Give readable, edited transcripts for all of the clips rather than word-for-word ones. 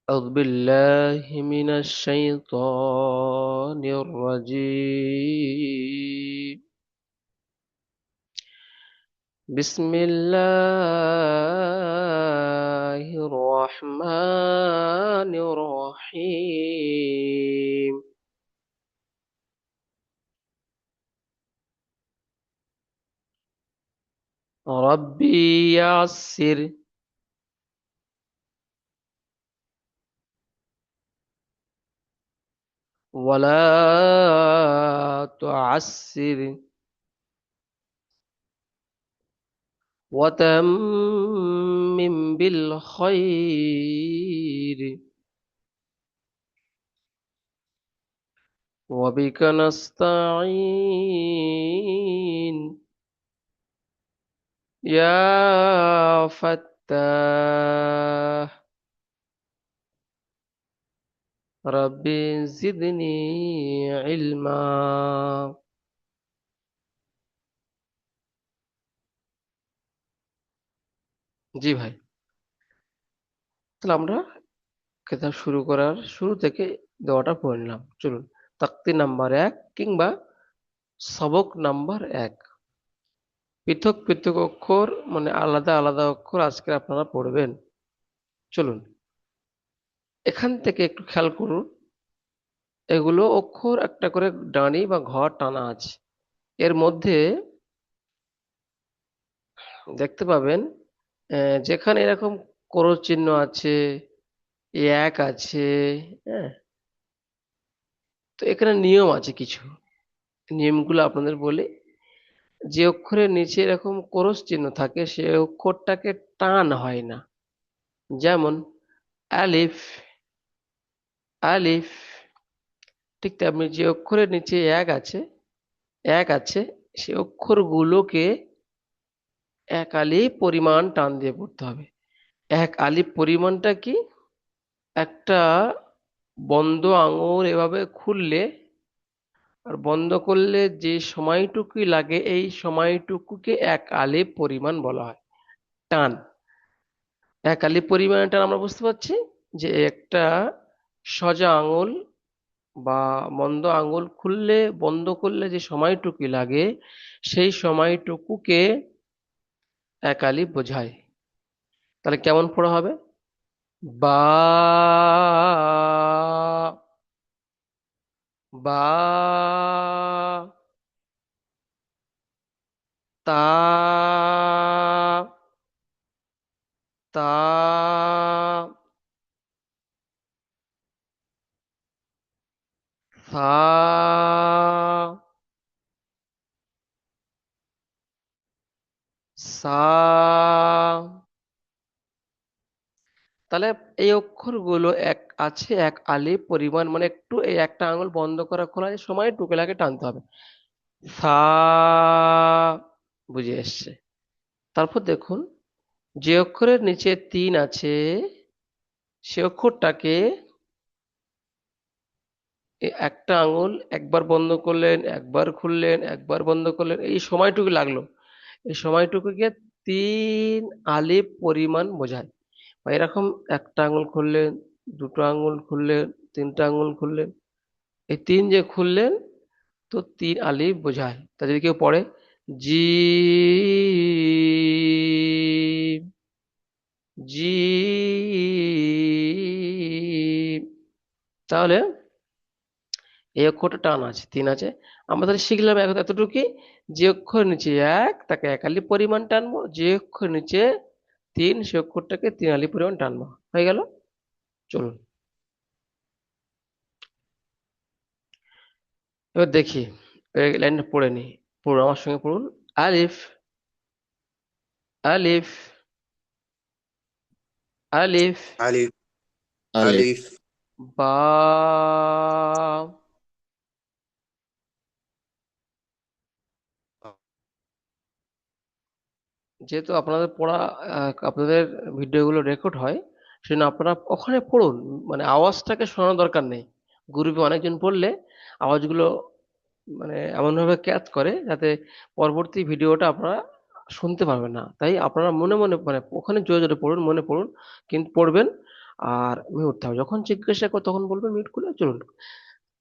أعوذ بالله من الشيطان الرجيم. بسم الله الرحمن الرحيم. ربي يسر ولا تعسر وتمم بالخير وبك نستعين يا فتاح ربي زدني علما. জি ভাই, তাহলে আমরা কেতাব শুরু করার শুরু থেকে দেওয়াটা পড়ে নিলাম। চলুন, তাক্তি নাম্বার 1 কিংবা সবক নাম্বার 1, পৃথক পৃথক অক্ষর মানে আলাদা আলাদা অক্ষর আজকে আপনারা পড়বেন। চলুন, এখান থেকে একটু খেয়াল করুন, এগুলো অক্ষর একটা করে ডাঁড়ি বা ঘর টানা আছে। এর মধ্যে দেখতে পাবেন যেখানে এরকম ক্রস চিহ্ন আছে, এক আছে, হ্যাঁ, তো এখানে নিয়ম আছে কিছু। নিয়মগুলো আপনাদের বলি। যে অক্ষরের নিচে এরকম ক্রস চিহ্ন থাকে সে অক্ষরটাকে টান হয় না। যেমন আলিফ, আলিফ। ঠিক তেমনি যে অক্ষরের নিচে এক আছে সে অক্ষরগুলোকে এক আলিফ পরিমাণ টান দিয়ে পড়তে হবে। এক আলিফ পরিমাণটা কি? একটা বন্ধ আঙুল এভাবে খুললে আর বন্ধ করলে যে সময়টুকুই লাগে এই সময়টুকুকে এক আলিফ পরিমাণ বলা হয়। টান, এক আলিফ পরিমাণ টান আমরা বুঝতে পারছি যে একটা সোজা আঙুল বা মন্দ আঙুল খুললে বন্ধ করলে যে সময়টুকু লাগে সেই সময়টুকুকে এক আলিফ বোঝায়। তাহলে কেমন পড়া হবে? বা, বা, তা, তা, সা, সা। তাহলে এই অক্ষরগুলো এক আছে এক আলিফ পরিমাণ মানে একটু এই একটা আঙুল বন্ধ করা খোলার সময় টুকেলাকে টানতে হবে। সা, বুঝে এসছে। তারপর দেখুন, যে অক্ষরের নিচে 3 আছে সে অক্ষরটাকে একটা আঙুল একবার বন্ধ করলেন, একবার খুললেন, একবার বন্ধ করলেন, এই সময়টুকু লাগলো। এই সময়টুকুকে 3 আলিফ পরিমাণ বোঝায়। বা এরকম একটা আঙুল খুললেন, দুটো আঙুল খুললেন, তিনটা আঙুল খুললেন, এই 3 যে খুললেন তো 3 আলিফ বোঝায়। তা যদি কেউ পড়ে জি, জি, তাহলে এই অক্ষরটা টান আছে, 3 আছে। আমরা তাহলে শিখলাম এখন এতটুকুই, যে অক্ষর নিচে এক তাকে এক আলি পরিমাণ টানবো, যে অক্ষর নিচে 3 সে অক্ষরটাকে 3 আলি পরিমাণ টানবো। হয়ে গেল। চলুন এবার দেখি, এই লাইনটা পড়ে নি। পড়ুন, আমার সঙ্গে পড়ুন। আলিফ, আলিফ, আলিফ, আলিফ, আলিফ, আলিফ, বা, যেহেতু আপনাদের পড়া আপনাদের ভিডিওগুলো রেকর্ড হয়, সেজন্য আপনারা ওখানে পড়ুন, মানে আওয়াজটাকে শোনানোর দরকার নেই। গ্রুপে অনেকজন পড়লে আওয়াজগুলো মানে এমনভাবে ক্যাচ করে যাতে পরবর্তী ভিডিওটা আপনারা শুনতে পারবেন না। তাই আপনারা মনে মনে মানে ওখানে জোরে জোরে পড়ুন, মনে পড়ুন, কিন্তু পড়বেন। আর মিউট থাকবে, যখন জিজ্ঞাসা করো তখন বলবে মিউট খুলে। চলুন।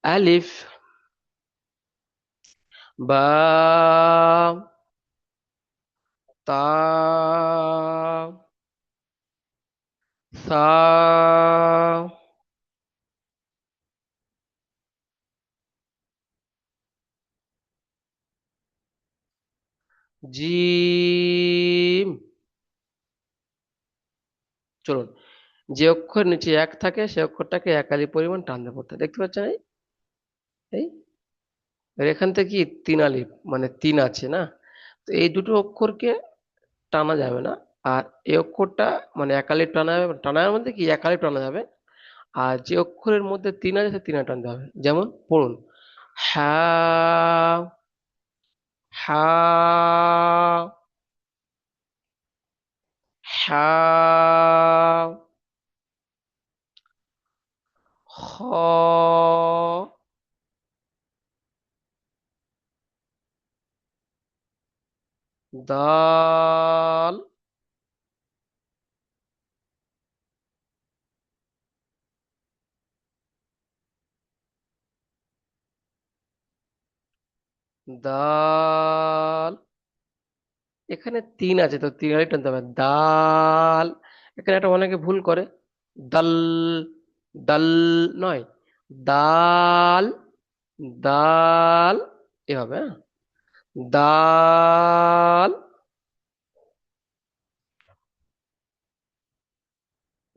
আলিফ, বা, তা, সা, জিম। চলুন, যে অক্ষর নিচে এক থাকে সে অক্ষরটাকে একালি পরিমাণ টান দিয়ে পড়তে হয়। দেখতে পাচ্ছেন? এই এই এর এখান থেকে কি তিন আলিফ, মানে তিন আছে না? তো এই দুটো অক্ষরকে টানা যাবে না। আর এই অক্ষরটা মানে একালি টানা যাবে, টানা যাবে বলতে কি একালি টানা যাবে। আর যে অক্ষরের মধ্যে তিন আছে সে তিন টানতে হবে। যেমন পড়ুন, হা, হা, হা, খ, দাল, দাল। এখানে তিন আছে তো তিন আলি টানতে হবে। দাল। এখানে একটা অনেকে ভুল করে, দাল, দাল নয়, দাল, দাল, এভাবে, হ্যাঁ? দাল,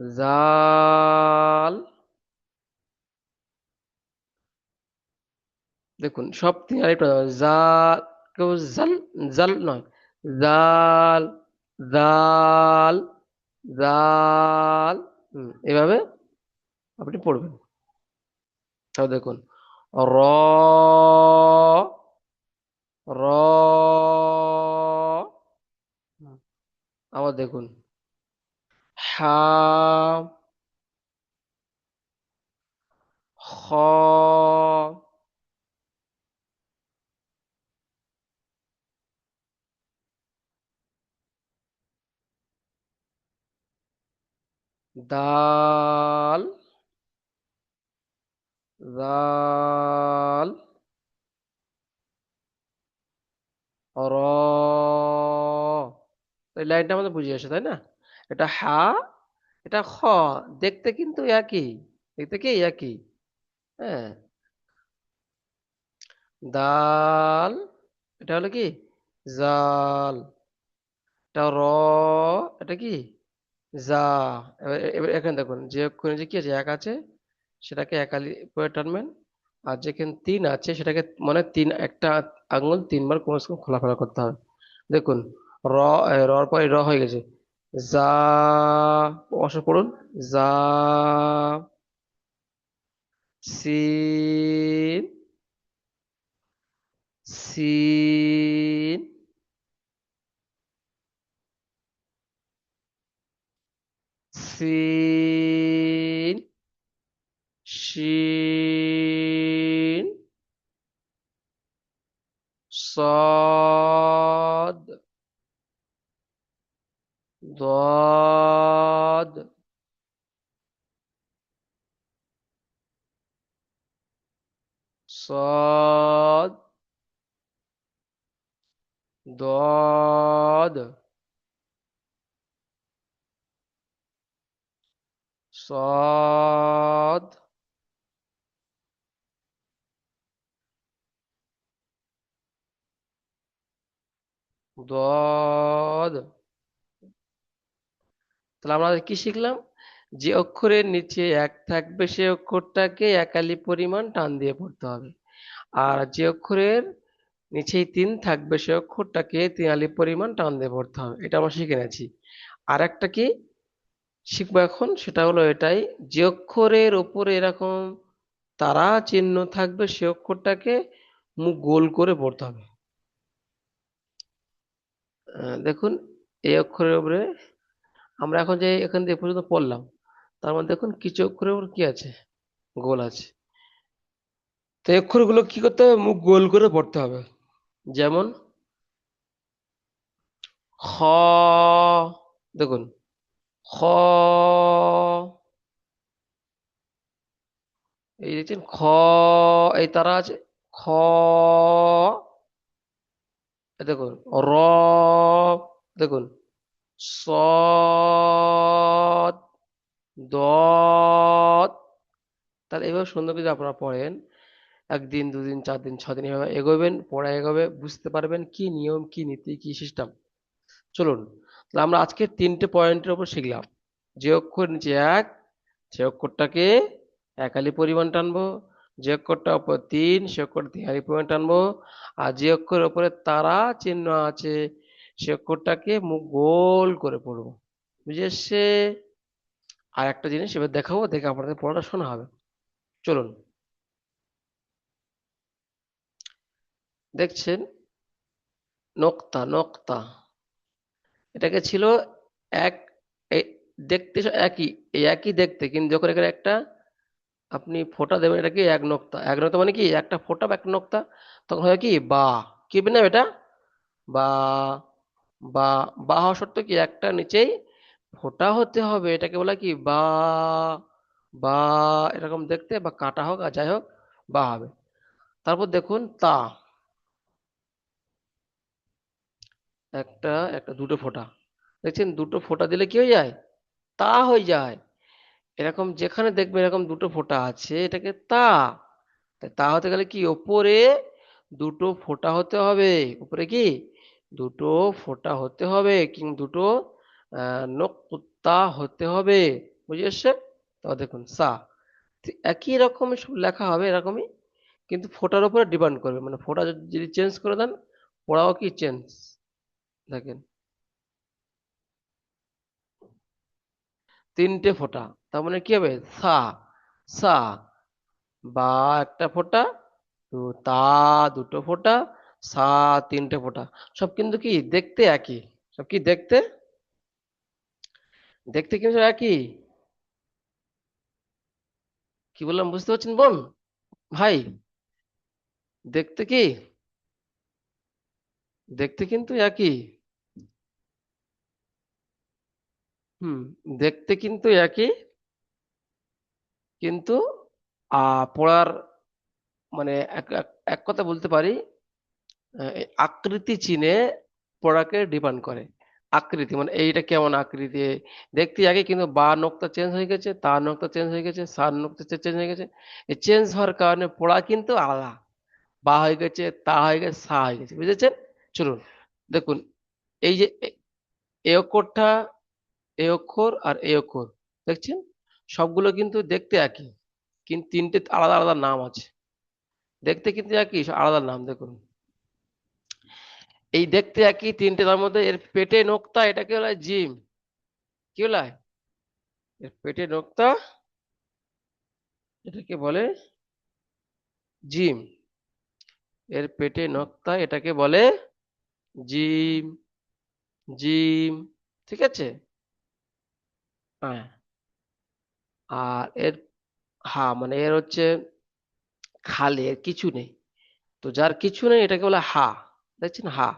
জাল। দেখুন সব তিন আরেকটু জাল, কেউ জাল, জাল নয়, জাল, জাল, জাল। এভাবে আপনি পড়বেন। তাও দেখুন, র, র, আবার দেখুন, হা, খ, দাল, দাল, র। এই লাইনটা আমাদের বুঝে আসে, তাই না? এটা হা, এটা খ, দেখতে কিন্তু একই, দেখতে কি একই। হ্যাঁ, দাল, এটা হলো কি জাল, এটা র, এটা কি যা। এবার এবার এখানে দেখুন যে অক্ষরে যে কি আছে এক আছে সেটাকে একালি করে টানবেন। আর যেখানে তিন আছে সেটাকে মানে তিন একটা আঙুল তিনবার কমসে কম খোলাফেলা করতে হবে। দেখুন, র, রর পরে র হয়ে গেছে, যা, অবশ্য পড়ুন, যা, সিন, সিন, সিন, শিন, صاد، ضاد، صاد، ضاد، صاد، ضاد। তাহলে আমরা কি শিখলাম? যে অক্ষরের নিচে এক থাকবে সে অক্ষরটাকে একালি পরিমাণ টান দিয়ে পড়তে হবে। আর যে অক্ষরের নিচেই তিন থাকবে সে অক্ষরটাকে তিন আলি পরিমাণ টান দিয়ে পড়তে হবে। এটা আমরা শিখে নিয়েছি। আর একটা কি শিখবো এখন, সেটা হলো এটাই, যে অক্ষরের ওপরে এরকম তারা চিহ্ন থাকবে সে অক্ষরটাকে মুখ গোল করে পড়তে হবে। দেখুন, এই অক্ষরের উপরে আমরা এখন যে এখান থেকে এ পর্যন্ত পড়লাম, তার মধ্যে দেখুন কিছু অক্ষরের উপর কি আছে, গোল আছে। তো এই অক্ষরগুলো কি করতে হবে, মুখ গোল করে পড়তে হবে। যেমন খ, দেখুন, খ, এই দেখছেন খ, এই তারা আছে খ, এই দেখুন র, দেখুন সদ, দত। তাহলে এইভাবে সুন্দর করে আপনারা পড়েন, একদিন দুদিন 4 দিন 6 দিন এভাবে এগোবেন, পড়া এগোবে, বুঝতে পারবেন কি নিয়ম কি নীতি কি সিস্টেম। চলুন, তাহলে আমরা আজকে 3টে পয়েন্টের উপর শিখলাম। যে অক্ষর নিচে এক, সে অক্ষরটাকে একালি পরিমাণ টানবো। যে অক্ষরটা উপর 3, সে অক্ষর দ্বিঘালি পরিমাণ টানবো। আর যে অক্ষরের উপরে তারা চিহ্ন আছে, সে অক্ষরটাকে মুখ গোল করে পড়বো। বুঝে এসছে? আর একটা জিনিস এবার দেখাবো, দেখে আপনাদের পড়াটা শোনা হবে। চলুন, দেখছেন নোক্তা, নোক্তা এটাকে ছিল এক, এ- দেখতে একই, এই একই দেখতে, কিন্তু যখন এখানে একটা আপনি ফোঁটা দেবেন, এটা কি এক নোক্তা, এক নোক্তা মানে কি একটা ফোঁটা বা এক নোক্তা, তখন হয় কি বা, কি না এটা বা, বা, বা হওয়া সত্ত্বেও কি একটা নিচেই ফোঁটা হতে হবে, এটাকে বলা কি বা, বা এরকম দেখতে, বা কাটা হোক আর যাই হোক বা হবে। তারপর দেখুন তা, একটা একটা দুটো ফোঁটা, দেখছেন দুটো ফোঁটা দিলে কি হয়ে যায়, তা হয়ে যায়। এরকম যেখানে দেখবেন এরকম দুটো ফোঁটা আছে, এটাকে তা। তাই তা হতে গেলে কি ওপরে দুটো ফোঁটা হতে হবে, উপরে কি দুটো ফোঁটা হতে হবে, কিংবা দুটো নক্তা হতে হবে। বুঝে এসছে? তো দেখুন সা, একই রকম সব লেখা হবে এরকমই, কিন্তু ফোঁটার উপরে ডিপেন্ড করবে, মানে ফোঁটা যদি চেঞ্জ করে দেন, পড়াও কি চেঞ্জ। দেখেন 3টে ফোঁটা, তার মানে কি হবে সা, সা, বা একটা ফোঁটা, তো তা দুটো ফোঁটা, সা 3টে ফোঁটা। সব কিন্তু কি দেখতে একই, সব কি দেখতে, দেখতে কিন্তু একই। কি বললাম বুঝতে পারছেন বোন, ভাই? দেখতে কি, দেখতে কিন্তু একই। হুম, দেখতে কিন্তু একই, কিন্তু পড়ার মানে এক এক- এক কথা বলতে পারি, এই আকৃতি চিনে পড়াকে ডিপেন্ড করে। আকৃতি মানে এইটা কেমন আকৃতি, দেখতে আগে, কিন্তু বা নোক্তা চেঞ্জ হয়ে গেছে, তা নোক্তা চেঞ্জ হয়ে গেছে, সার নোক্তা চেঞ্জ হয়ে গেছে। এই চেঞ্জ হওয়ার কারণে পড়া কিন্তু আলাদা, বা হয়ে গেছে, তা হয়ে গেছে, সা হয়ে গেছে। বুঝেছেন? চলুন দেখুন, এই যে এ অক্ষরটা, এ অক্ষর আর এ অক্ষর, দেখছেন সবগুলো কিন্তু দেখতে একই, কিন্তু 3টে আলাদা আলাদা নাম আছে। দেখতে কিন্তু একই, সব আলাদা নাম। দেখুন এই দেখতে একই 3টে, তার মধ্যে এর পেটে নোক্তা, এটাকে বলা হয় জিম। কি বলা হয়? এর পেটে নোক্তা, এটাকে বলে জিম। এর পেটে নোক্তা, এটাকে বলে জিম, জিম। ঠিক আছে? হ্যাঁ। আর এর হা মানে এর হচ্ছে খালি, এর কিছু নেই। তো যার কিছু নেই এটাকে বলে হা। দেখছেন হা,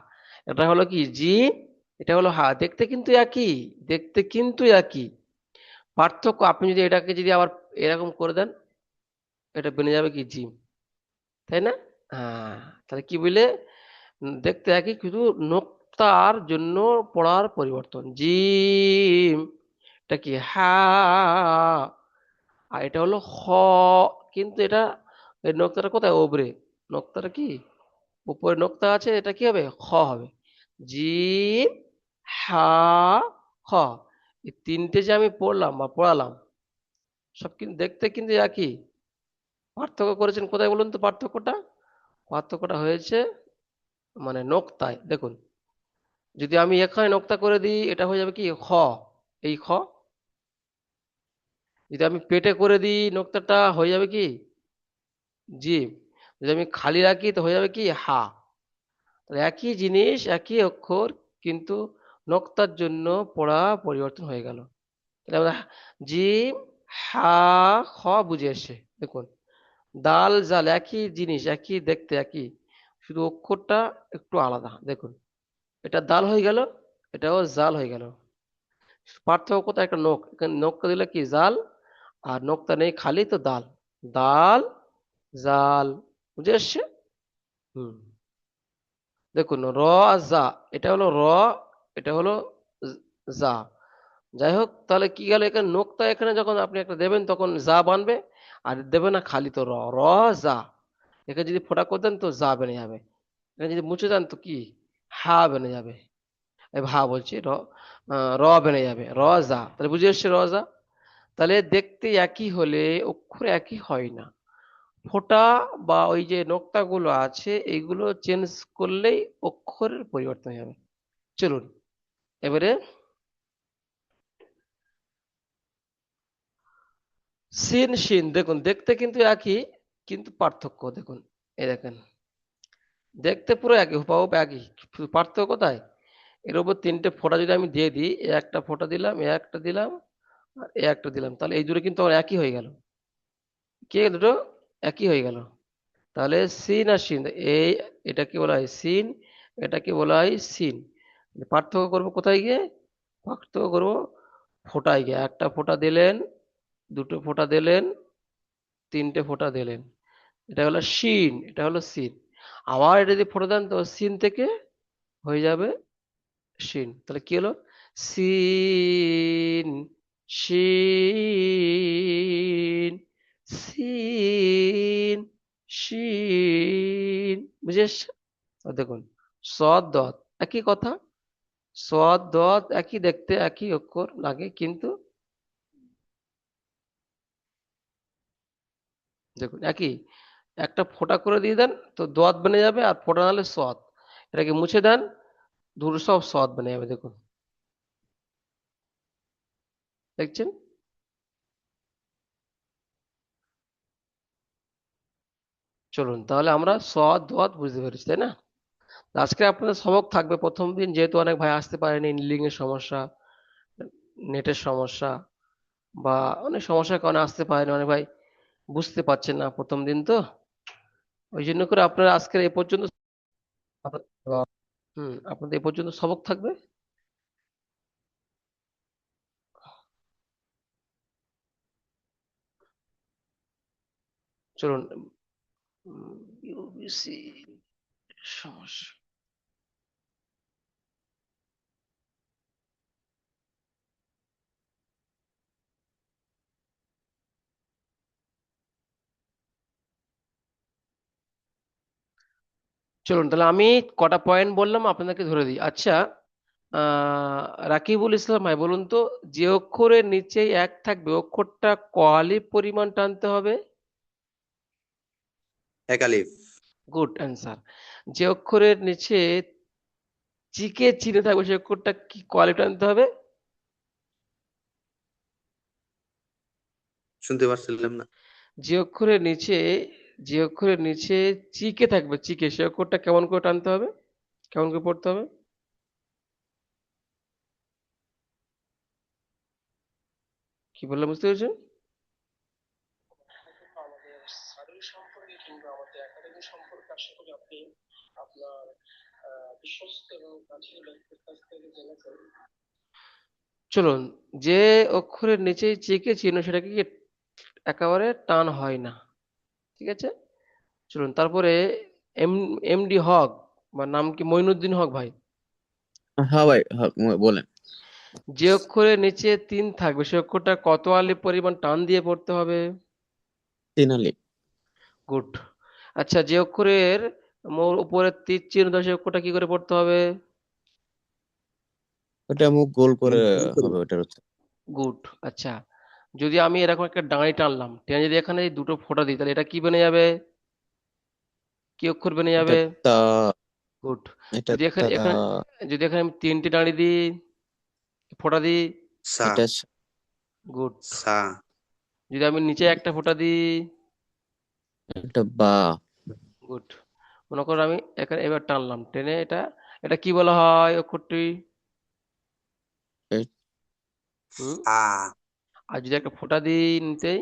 এটা হলো কি জিম, এটা হলো হা। দেখতে কিন্তু একই, দেখতে কিন্তু একই, পার্থক্য আপনি যদি এটাকে যদি আবার এরকম করে দেন, এটা বেনে যাবে কি জিম, তাই না? হ্যাঁ। তাহলে কি বলে, দেখতে একই কিন্তু নোক্তার জন্য পড়ার পরিবর্তন। জিম, এটা কি হা, আর এটা হলো খ, কিন্তু এটা এই নোক্তাটা কোথায় ওপরে, নোক্তাটা কি উপরে নোক্তা আছে, এটা কি হবে খ হবে। জিম, হা, খ, এই 3টে যে আমি পড়লাম বা পড়ালাম, সব কিন্তু দেখতে কিন্তু একই। পার্থক্য করেছেন কোথায় বলুন তো পার্থক্যটা? পার্থক্যটা হয়েছে মানে নোক্তায়। দেখুন যদি আমি এখানে নোক্তা করে দিই, এটা হয়ে যাবে কি খ, এই খ। যদি আমি পেটে করে দিই নোক্তাটা, হয়ে যাবে কি জিম। যদি আমি খালি রাখি তো হয়ে যাবে কি হা। তাহলে একই জিনিস একই অক্ষর, কিন্তু নোক্তার জন্য পড়া পরিবর্তন হয়ে গেল। তাহলে আমরা জিম, হা, খ বুঝে এসছে। দেখুন দাল জাল একই জিনিস, একই দেখতে একই, শুধু অক্ষরটা একটু আলাদা। দেখুন এটা দাল হয়ে গেল, এটাও জাল হয়ে গেল। পার্থক্য কোথায়, একটা নোক, এখানে নোকটা দিলে কি জাল, আর নোকটা নেই খালি তো দাল। দাল জাল। বুঝে এসছে? হুম। দেখুন র আর জা, এটা হলো র, এটা হলো জা। যাই হোক, তাহলে কি গেল, এখানে নোক্তা এখানে যখন আপনি একটা দেবেন তখন যা বানবে, আর দেবে না খালি তো র, র যা। এখানে যদি ফোঁটা করে দেন তো যা বেনে যাবে, এখানে যদি মুছে দেন তো কি, হা বেনে যাবে। এই ভা বলছি, র বেনে যাবে, র যা। তাহলে বুঝে এসছে র যা। তাহলে দেখতে একই হলে অক্ষর একই হয় না। ফোঁটা বা ওই যে নোক্তা গুলো আছে এইগুলো চেঞ্জ করলেই অক্ষরের পরিবর্তন হয়ে যাবে। চলুন এবারে সিন শিন, দেখুন দেখতে কিন্তু একই, কিন্তু পার্থক্য দেখুন। এই দেখেন, দেখতে পুরো একই, হুবহু একই, শুধু পার্থক্য কোথায়, এর উপর তিনটে ফোঁটা যদি আমি দিয়ে দিই, এ একটা ফোঁটা দিলাম, এ একটা দিলাম, আর এ একটা দিলাম, তাহলে এই দুটো কিন্তু আমার একই হয়ে গেল। কি দুটো একই হয়ে গেল। তাহলে সিন আর সিন, এই এটাকে বলা হয় সিন, এটাকে বলা হয় সিন। পার্থক্য করবো কোথায় গিয়ে, পার্থক্য করবো ফোঁটায় গিয়ে। একটা ফোঁটা দিলেন, দুটো ফোঁটা দিলেন, তিনটে ফোঁটা দিলেন, এটা হলো শিন, এটা হলো সিন। আবার এটা যদি ফোঁটা দেন তো সিন থেকে হয়ে যাবে শিন। তাহলে কি হলো, সিন শিন, সিন শিন। বুঝে এসছে? আর দেখুন সদ দত একই কথা, সদ দত একই দেখতে, একই অক্ষর লাগে, কিন্তু দেখুন একই। একটা ফোঁটা করে দিয়ে দেন তো দোয়াত বনে যাবে, আর ফোঁটা নাহলে সৎ। এটাকে মুছে দেন, ধুর সব সৎ বনে যাবে। দেখুন, দেখছেন? চলুন তাহলে আমরা সৎ দোয়াত বুঝতে পেরেছি, তাই না? আজকে আপনাদের সবক থাকবে প্রথম দিন, যেহেতু অনেক ভাই আসতে পারেনি, লিঙ্ক এর সমস্যা, নেটের সমস্যা, বা অনেক সমস্যার কারণে আসতে পারেনি অনেক ভাই, বুঝতে পারছেন না প্রথম দিন তো, ওই জন্য করে আপনারা আজকের এই পর্যন্ত। আপনাদের এই পর্যন্ত সবক থাকবে। চলুন। ইউবিসি সমস্যা। চলুন তাহলে আমি কটা পয়েন্ট বললাম আপনাদেরকে ধরে দিই। আচ্ছা, আহ রাকিবুল ইসলাম ভাই বলুন তো, যে অক্ষরের নিচেই এক থাকবে অক্ষরটা কয়ালি পরিমাণ টানতে হবে? একালিফ। Good answer. যে অক্ষরের নিচে চিকে চিহ্ন থাকবে সে অক্ষরটা কি কয়ালি টানতে হবে? শুনতে পারছিলাম না। যে অক্ষরের নিচে, যে অক্ষরের নিচে চিকে থাকবে, চিকে, সে অক্ষরটা কেমন করে টানতে হবে, কেমন করে পড়তে হবে? কি বললাম বুঝতে পেরেছেন? আমাদের স্টাডি সম্পর্কে কিংবা আমাদের একাডেমি সম্পর্কে আশা করি আপনি আপনার বিশ্বস্ত এবং কাছের ব্যক্তির কাছ থেকে জেনেছেন। চলুন, যে অক্ষরের নিচেই চেকে চিহ্ন সেটাকে কি একেবারে টান হয় না, ঠিক আছে? চলুন তারপরে এম এমডি হক, বা নাম কি মইনুদ্দিন হক ভাই, হ্যাঁ ভাই, হ্যাঁ, বলেন। যে অক্ষরের নিচে তিন থাকবে সে অক্ষরটা কত আলি পরিমাণ টান দিয়ে পড়তে হবে? তিনালি। গুড। আচ্ছা, যে অক্ষরের মোর উপরে তীর চিহ্ন দেওয়া সে অক্ষরটা কি করে পড়তে হবে? ওটা মুখ গোল করে মুখ গোল করে। হবে ওটার হচ্ছে। গুড। আচ্ছা, যদি আমি এরকম একটা ডাঁড়ি টানলাম, টেনে যদি এখানে এই দুটো ফোঁটা দিই, তাহলে এটা কি বেনে যাবে, কি অক্ষর বেনে এটা যাবে? তা গুড। এটা যদি তা এখানে এখানে যদি এখানে আমি তিনটে দাঁড়িয়ে দিই, ফোঁটা দিই, সা। এটা গুড। সা। যদি আমি নিচে একটা ফোঁটা দিই, এটা বা গুড। মনে করো আমি এখানে এবার টানলাম, টেনে এটা, এটা কি বলা হয় অক্ষরটি? এ- হুম। ফা। আর যদি একটা ফোঁটা দিই নিচে,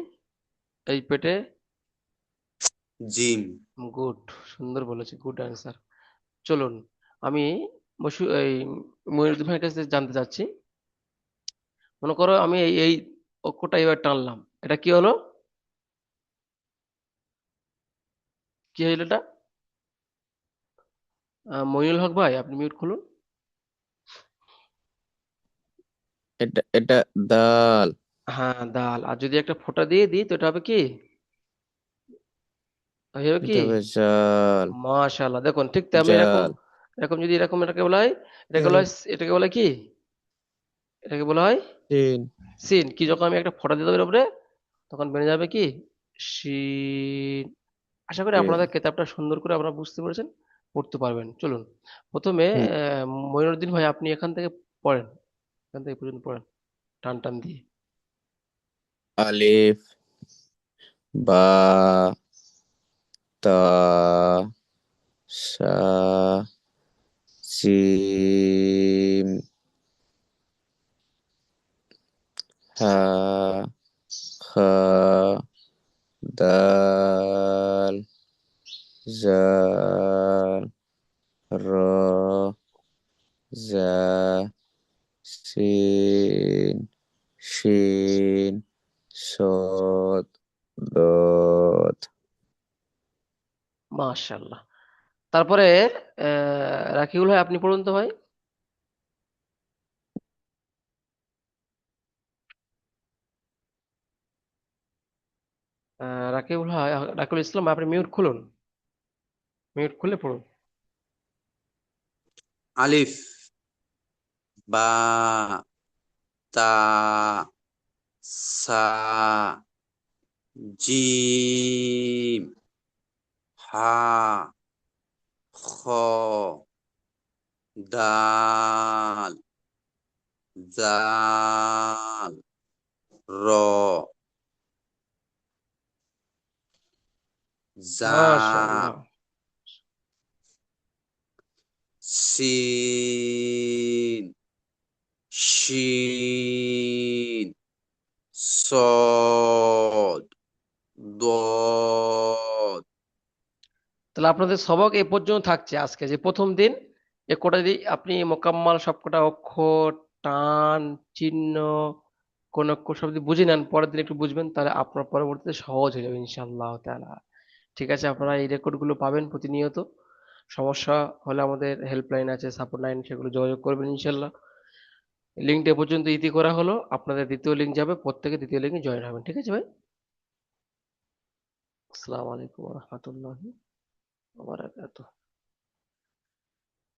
এই পেটে, জিম। গুড, সুন্দর বলেছি, গুড অ্যান্সার। চলুন আমি এই মনিরুদ্দিন ভাইয়ের কাছে জানতে চাচ্ছি, মনে করো আমি এই এই অক্ষরটা এবার টানলাম, এটা কি হলো? কি হইল এটা? মইনুল হক ভাই, আপনি মিউট খুলুন। এটা এটা দাল। হ্যাঁ, দাল। আর যদি একটা ফোঁটা দিয়ে দিই তো এটা হবে কি? হবে এটা কি? হবে জাল। মাশাআল্লাহ, দেখুন ঠিক তেমন এরকম। জাল। এরকম যদি এরকম, এটাকে বলা হয়, এটাকে বলা হয় কি? এটাকে বলা হয় তিন। সিন। কি যখন আমি একটা ফোঁটা দিয়ে দেবো এর উপরে, তখন বেড়ে যাবে কি? শিন। আশা করি তিন। আপনাদের কেতাবটা সুন্দর করে আপনারা বুঝতে পেরেছেন, পড়তে পারবেন। চলুন, প্রথমে হুম। মঈনুদ্দিন ভাই, আপনি এখান থেকে পড়েন, এখান থেকে পর্যন্ত পড়েন, টান টান দিয়ে। আলিফ, বা, তা, সা, সিম, হা, খা, দাল, জাল, র, জা, সিন, শিন, সদ, দদ। মাশাআল্লাহ। তারপরে রাকিবুল ভাই, আপনি পড়ুন তো ভাই। রাকিবুল ভাই, রাকিবুল ইসলাম, আপনি মিউট খুলুন, মিউট খুলে পড়ুন। আলিফ, বা, তা, সা, জিম, হা, খ, দাল, জাল, র, জা, মাশাআল্লাহ। সিন, শিন, সদ, দদ। তাহলে আপনাদের সবক এ পর্যন্ত থাকছে। আজকে যে প্রথম দিন, এ কটা যদি আপনি মোকাম্মাল সবকটা অক্ষর, টান, চিহ্ন, কোন অক্ষর সব যদি বুঝে নেন, পরের দিন একটু বুঝবেন, তাহলে আপনার পরবর্তীতে সহজ হয়ে যাবে ইনশাআল্লাহ তাআলা। ঠিক আছে, আপনারা এই রেকর্ড গুলো পাবেন প্রতিনিয়ত। সমস্যা হলে আমাদের হেল্পলাইন আছে, সাপোর্ট লাইন, সেগুলো যোগাযোগ করবেন ইনশাআল্লাহ। লিঙ্কটা এ পর্যন্ত ইতি করা হলো, আপনাদের দ্বিতীয় লিঙ্ক যাবে, প্রত্যেকে দ্বিতীয় লিঙ্কে জয়েন হবেন। ঠিক আছে ভাই। আসসালামু আলাইকুম ওয়া রাহমাতুল্লাহি ওয়া বারাকাতুহু।